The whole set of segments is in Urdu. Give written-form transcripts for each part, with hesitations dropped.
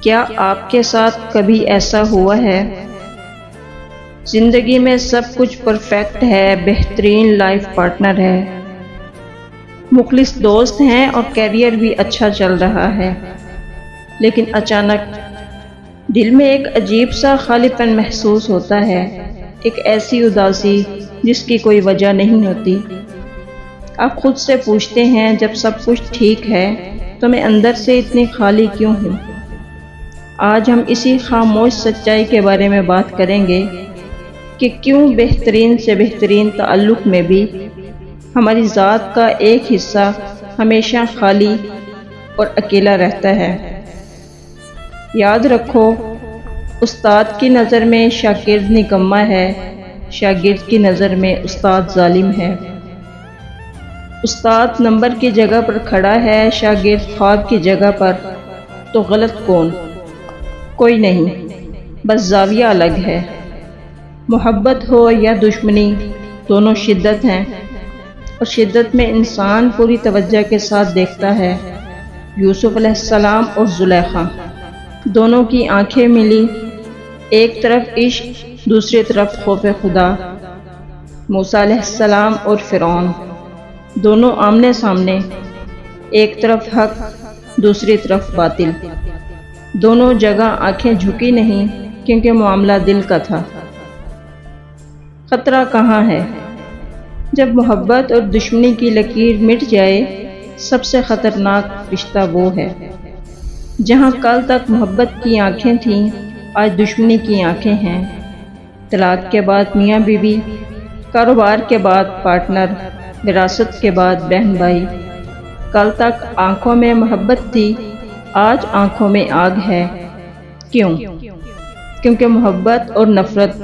کیا آپ کے ساتھ کبھی ایسا ہوا ہے؟ زندگی میں سب کچھ پرفیکٹ ہے، بہترین لائف پارٹنر ہے، مخلص دوست ہیں اور کیریئر بھی اچھا چل رہا ہے، لیکن اچانک دل میں ایک عجیب سا خالی پن محسوس ہوتا ہے، ایک ایسی اداسی جس کی کوئی وجہ نہیں ہوتی۔ آپ خود سے پوچھتے ہیں جب سب کچھ ٹھیک ہے تو میں اندر سے اتنی خالی کیوں ہوں؟ آج ہم اسی خاموش سچائی کے بارے میں بات کریں گے کہ کیوں بہترین سے بہترین تعلق میں بھی ہماری ذات کا ایک حصہ ہمیشہ خالی اور اکیلا رہتا ہے۔ یاد رکھو، استاد کی نظر میں شاگرد نکما ہے، شاگرد کی نظر میں استاد ظالم ہے۔ استاد نمبر کی جگہ پر کھڑا ہے، شاگرد خواب کی جگہ پر، تو غلط کون؟ کوئی نہیں، بس زاویہ الگ ہے۔ محبت ہو یا دشمنی، دونوں شدت ہیں، اور شدت میں انسان پوری توجہ کے ساتھ دیکھتا ہے۔ یوسف علیہ السلام اور زلیخا دونوں کی آنکھیں ملی، ایک طرف عشق، دوسری طرف خوف خدا۔ موسیٰ علیہ السلام اور فرعون دونوں آمنے سامنے، ایک طرف حق، دوسری طرف باطل۔ دونوں جگہ آنکھیں جھکی نہیں، کیونکہ معاملہ دل کا تھا۔ خطرہ کہاں ہے؟ جب محبت اور دشمنی کی لکیر مٹ جائے، سب سے خطرناک رشتہ وہ ہے۔ جہاں کل تک محبت کی آنکھیں تھیں، آج دشمنی کی آنکھیں ہیں۔ طلاق کے بعد میاں بیوی، کاروبار کے بعد پارٹنر، وراثت کے بعد بہن بھائی۔ کل تک آنکھوں میں محبت تھی، آج آنکھوں میں آگ ہے۔ کیوں؟ کیونکہ محبت اور نفرت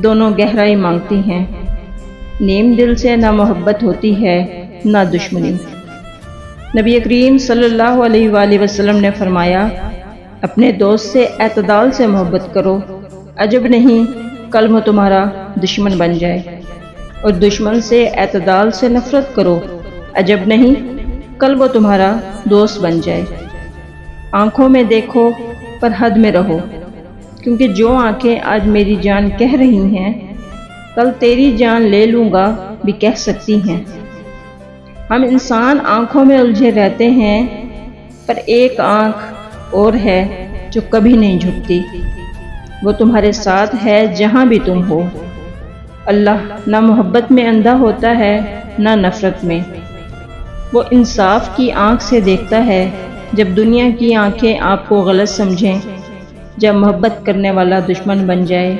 دونوں گہرائی مانگتی ہیں۔ نیم دل سے نہ محبت ہوتی ہے، نہ دشمنی۔ نبی کریم صلی اللہ علیہ وآلہ وسلم نے فرمایا، اپنے دوست سے اعتدال سے محبت کرو، عجب نہیں کل وہ تمہارا دشمن بن جائے، اور دشمن سے اعتدال سے نفرت کرو، عجب نہیں کل وہ تمہارا دوست بن جائے۔ آنکھوں میں دیکھو پر حد میں رہو، کیونکہ جو آنکھیں آج میری جان کہہ رہی ہیں، کل تیری جان لے لوں گا بھی کہہ سکتی ہیں۔ ہم انسان آنکھوں میں الجھے رہتے ہیں، پر ایک آنکھ اور ہے جو کبھی نہیں جھکتی، وہ تمہارے ساتھ ہے جہاں بھی تم ہو۔ اللہ نہ محبت میں اندھا ہوتا ہے، نہ نفرت میں۔ وہ انصاف کی آنکھ سے دیکھتا ہے، جب دنیا کی آنکھیں آپ کو غلط سمجھیں، جب محبت کرنے والا دشمن بن جائے،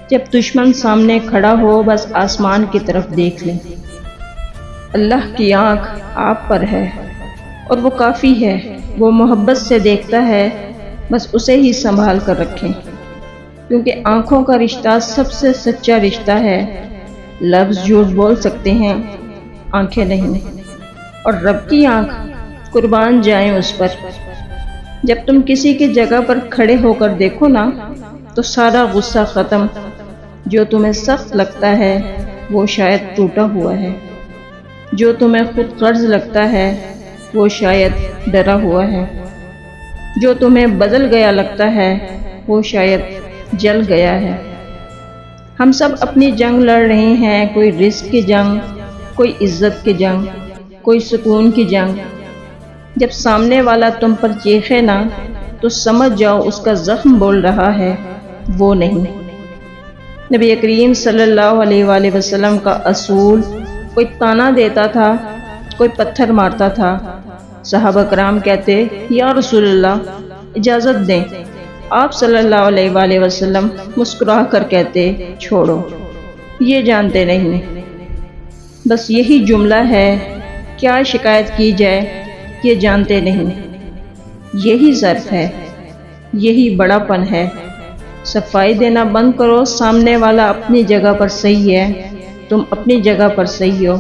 جب دشمن سامنے کھڑا ہو بس آسمان کی طرف دیکھ لیں۔ اللہ کی آنکھ آپ پر ہے، اور وہ کافی ہے، وہ محبت سے دیکھتا ہے، بس اسے ہی سنبھال کر رکھیں، کیونکہ آنکھوں کا رشتہ سب سے سچا رشتہ ہے۔ لفظ جھوٹ بول سکتے ہیں، آنکھیں نہیں، اور رب کی آنکھ، قربان جائیں اس پر۔ جب تم کسی کی جگہ پر کھڑے ہو کر دیکھو نا، تو سارا غصہ ختم۔ جو تمہیں سخت لگتا ہے وہ شاید ٹوٹا ہوا ہے، جو تمہیں خود غرض لگتا ہے وہ شاید ڈرا ہوا ہے، جو تمہیں بدل گیا لگتا ہے وہ شاید جل گیا ہے۔ ہم سب اپنی جنگ لڑ رہے ہیں، کوئی رزق کی جنگ، کوئی عزت کی جنگ، کوئی سکون کی جنگ۔ جب سامنے والا تم پر چیخے نا، تو سمجھ جاؤ اس کا زخم بول رہا ہے، وہ نہیں۔ نبی کریم صلی اللہ علیہ وآلہ وسلم کا اصول، کوئی تانا دیتا تھا، کوئی پتھر مارتا تھا، صحابہ کرام کہتے، یا رسول اللہ اجازت دیں، آپ صلی اللہ علیہ وآلہ وسلم مسکرا کر کہتے، چھوڑو، یہ جانتے نہیں۔ بس یہی جملہ ہے، کیا شکایت کی جائے، یہ جانتے نہیں۔ یہی ظرف ہے، یہی بڑا پن ہے۔ صفائی دینا بند کرو، سامنے والا اپنی جگہ پر صحیح ہے، تم اپنی جگہ پر صحیح ہو۔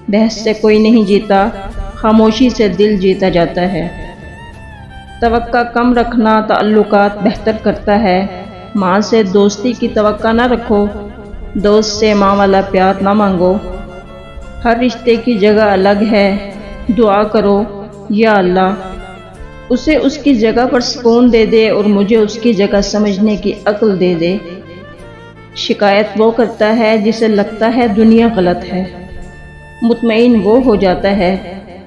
بحث سے کوئی نہیں جیتا، خاموشی سے دل جیتا جاتا ہے۔ توقع کم رکھنا تعلقات بہتر کرتا ہے۔ ماں سے دوستی کی توقع نہ رکھو، دوست سے ماں والا پیار نہ مانگو۔ ہر رشتے کی جگہ الگ ہے، دعا کرو، یا اللہ اسے اس کی جگہ پر سکون دے دے اور مجھے اس کی جگہ سمجھنے کی عقل دے دے۔ شکایت وہ کرتا ہے جسے لگتا ہے دنیا غلط ہے، مطمئن وہ ہو جاتا ہے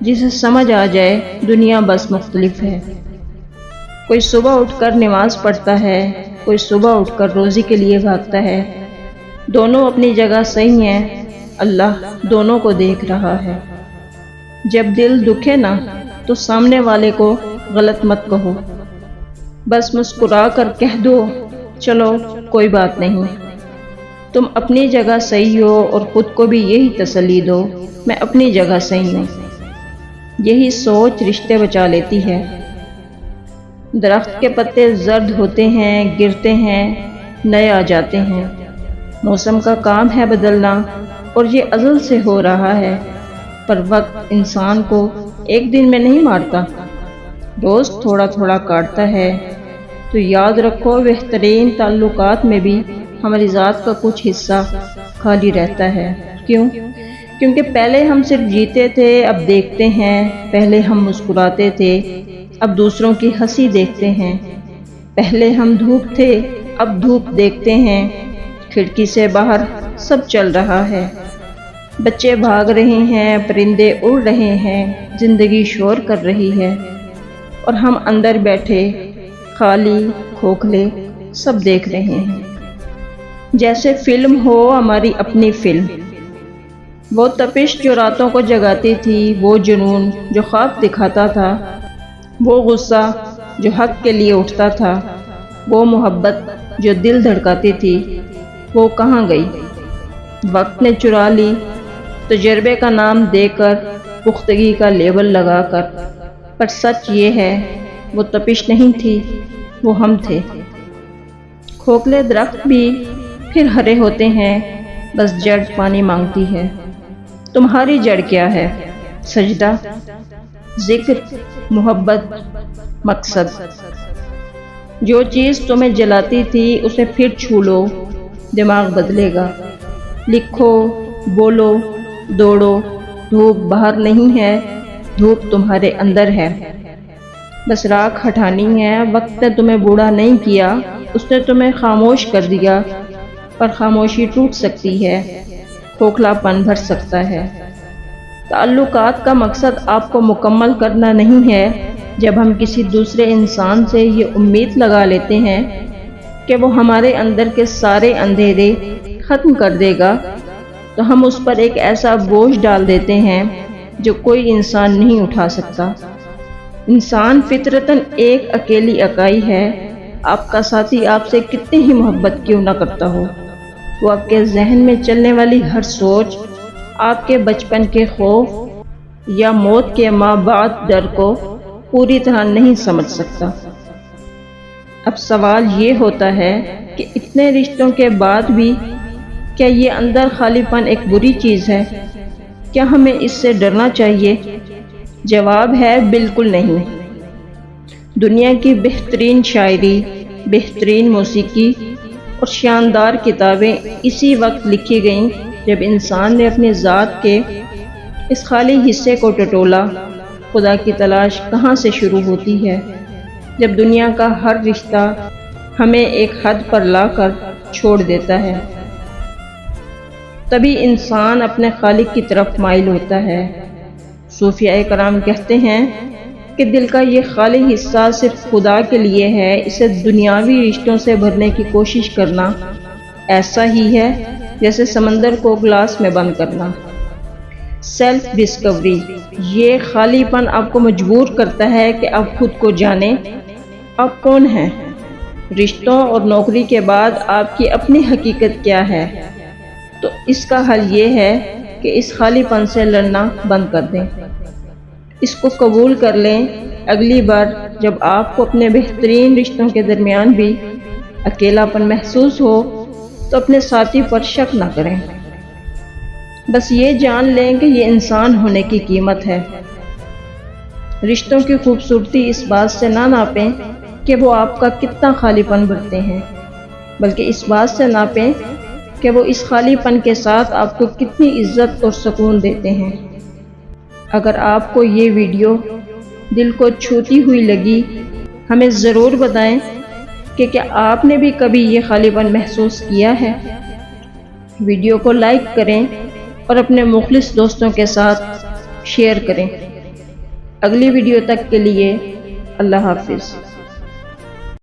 جسے سمجھ آ جائے دنیا بس مختلف ہے۔ کوئی صبح اٹھ کر نماز پڑھتا ہے، کوئی صبح اٹھ کر روزی کے لیے بھاگتا ہے، دونوں اپنی جگہ صحیح ہیں، اللہ دونوں کو دیکھ رہا ہے۔ جب دل دکھے نا تو سامنے والے کو غلط مت کہو، بس مسکرا کر کہہ دو چلو کوئی بات نہیں، تم اپنی جگہ صحیح ہو، اور خود کو بھی یہی تسلی دو میں اپنی جگہ صحیح ہوں۔ یہی سوچ رشتے بچا لیتی ہے۔ درخت کے پتے زرد ہوتے ہیں، گرتے ہیں، نئے آ جاتے ہیں۔ موسم کا کام ہے بدلنا، اور یہ ازل سے ہو رہا ہے، پر وقت انسان کو ایک دن میں نہیں مارتا، روز تھوڑا تھوڑا کاٹتا ہے۔ تو یاد رکھو بہترین تعلقات میں بھی ہماری ذات کا کچھ حصہ خالی رہتا ہے۔ کیوں؟ کیونکہ پہلے ہم صرف جیتے تھے، اب دیکھتے ہیں، پہلے ہم مسکراتے تھے، اب دوسروں کی ہنسی دیکھتے ہیں، پہلے ہم دھوپ تھے، اب دھوپ دیکھتے ہیں، کھڑکی سے باہر سب چل رہا ہے، بچے بھاگ رہے ہیں، پرندے اڑ رہے ہیں، زندگی شور کر رہی ہے، اور ہم اندر بیٹھے خالی کھوکھلے سب دیکھ رہے ہیں۔ جیسے فلم ہو ہماری اپنی فلم، وہ تپش جو راتوں کو جگاتی تھی، وہ جنون جو خواب دکھاتا تھا، وہ غصہ جو حق کے لیے اٹھتا تھا، وہ محبت جو دل دھڑکاتی تھی، وہ کہاں گئی؟ وقت نے چرا لی، تجربے کا نام دے کر، پختگی کا لیبل لگا کر، پر سچ یہ ہے وہ تپش نہیں تھی، وہ ہم تھے۔ کھوکھلے درخت بھی پھر ہرے ہوتے ہیں، بس جڑ پانی مانگتی ہے۔ تمہاری جڑ کیا ہے؟ سجدہ، ذکر، محبت، مقصد۔ جو چیز تمہیں جلاتی تھی اسے پھر چھو لو، دماغ بدلے گا۔ لکھو، بولو، دوڑو، دھوپ باہر نہیں ہے، دھوپ تمہارے اندر ہے، بس راکھ ہٹانی ہے۔ وقت نے تمہیں بوڑھا نہیں کیا، اس نے تمہیں خاموش کر دیا، پر خاموشی ٹوٹ سکتی ہے، کھوکھلا پن بھر سکتا ہے۔ تعلقات کا مقصد آپ کو مکمل کرنا نہیں ہے۔ جب ہم کسی دوسرے انسان سے یہ امید لگا لیتے ہیں کہ وہ ہمارے اندر کے سارے اندھیرے ختم کر دے گا، تو ہم اس پر ایک ایسا بوجھ ڈال دیتے ہیں جو کوئی انسان نہیں اٹھا سکتا۔ انسان فطرتاً ایک اکیلی اکائی ہے، آپ کا ساتھی آپ سے کتنی ہی محبت کیوں نہ کرتا ہو، وہ آپ کے ذہن میں چلنے والی ہر سوچ، آپ کے بچپن کے خوف یا موت کے ماں بعد ڈر کو پوری طرح نہیں سمجھ سکتا۔ اب سوال یہ ہوتا ہے کہ اتنے رشتوں کے بعد بھی کیا یہ اندر خالی پن ایک بری چیز ہے؟ کیا ہمیں اس سے ڈرنا چاہیے؟ جواب ہے بالکل نہیں۔ دنیا کی بہترین شاعری، بہترین موسیقی اور شاندار کتابیں اسی وقت لکھی گئیں جب انسان نے اپنی ذات کے اس خالی حصے کو ٹٹولا۔ خدا کی تلاش کہاں سے شروع ہوتی ہے؟ جب دنیا کا ہر رشتہ ہمیں ایک حد پر لا کر چھوڑ دیتا ہے، تبھی انسان اپنے خالق کی طرف مائل ہوتا ہے۔ صوفیاء کرام کہتے ہیں کہ دل کا یہ خالی حصہ صرف خدا کے لیے ہے، اسے دنیاوی رشتوں سے بھرنے کی کوشش کرنا ایسا ہی ہے جیسے سمندر کو گلاس میں بند کرنا۔ سیلف ڈسکوری، یہ خالی پن آپ کو مجبور کرتا ہے کہ آپ خود کو جانیں، آپ کون ہیں۔ رشتوں اور نوکری کے بعد آپ کی اپنی حقیقت کیا ہے؟ تو اس کا حل یہ ہے کہ اس خالی پن سے لڑنا بند کر دیں، اس کو قبول کر لیں۔ اگلی بار جب آپ کو اپنے بہترین رشتوں کے درمیان بھی اکیلا پن محسوس ہو تو اپنے ساتھی پر شک نہ کریں، بس یہ جان لیں کہ یہ انسان ہونے کی قیمت ہے۔ رشتوں کی خوبصورتی اس بات سے نہ ناپیں کہ وہ آپ کا کتنا خالی پن بھرتے ہیں، بلکہ اس بات سے ناپیں کہ وہ اس خالی پن کے ساتھ آپ کو کتنی عزت اور سکون دیتے ہیں۔ اگر آپ کو یہ ویڈیو دل کو چھوتی ہوئی لگی، ہمیں ضرور بتائیں کہ کیا آپ نے بھی کبھی یہ خالی پن محسوس کیا ہے۔ ویڈیو کو لائک کریں اور اپنے مخلص دوستوں کے ساتھ شیئر کریں۔ اگلی ویڈیو تک کے لیے اللہ حافظ۔